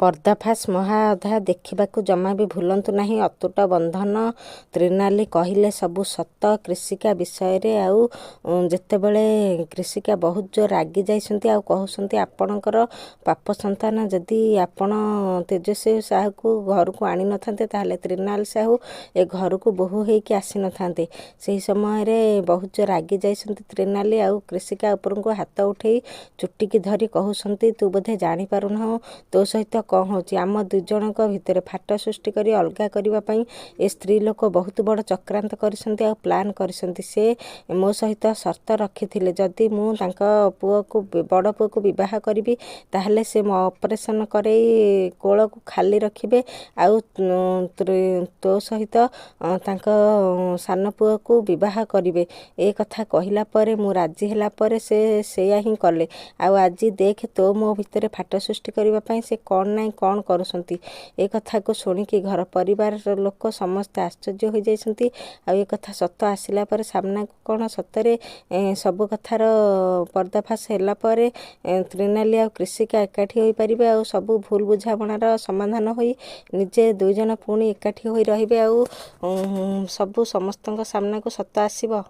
पर्दाफाश महाअधा देखा जमा भी भूलु ना अतुट बंधन। त्रिनाली कहले सबू सत कृषिका विषय रे आउ जेतेबेले कृषिका बहुत जोर रागी जाइसंती आउ कहउसंती आपणकर पाप संतान जदि आपण तेजस्वी साहू को घर को आनी न थांते ताहले त्रिनाल साहू ए घर को बोहू होइकी आसी न थांते। सही समय रे बहुत जोर रागी जाइसंती त्रिनाली आउ कृषिका ऊपर को हाथ उठे चुट्टी की धरी कहउसंती तू बोधे जानी पारुना तो सहित कौन होची आम दुई जनक भितर फाट सृष्टि करी अलगा करबा पई ए स्त्री लोक बहुत बड़ चक्रांत करिसंती आ प्लान करिसंती। से मो सहित शर्त रखिथिले जदि मु तांका पुओ को बड़ पुओ को विवाह करिबी ताहले से मो ऑपरेशन करे कोळ को खाली रखिबे आउ तो सहित तांका सान पुओ को विवाह करिबे। ए कथा कहिला परे मु राजी हैला परे सेया ही कले। आउ आज देख तो मो भितर फाट सृष्टि करबा पई से कौन नाई कौन करुसंती। ए कथा को सुनिकी घर परिवार लोक समस्त आश्चर्य हो जाइसंती। आ ए कथा सत आसिला पर सामना को कौन सतरे सब कथार पर्दाफाश हैला परे त्रिनाली आ कृषिका एकाठी होई परिबे आ सब भूल बुझामणार समाधान होई निजे दुई जन पुणी एकाठी होई रहिबे आ सब समस्तक सामना को सत आसीबो।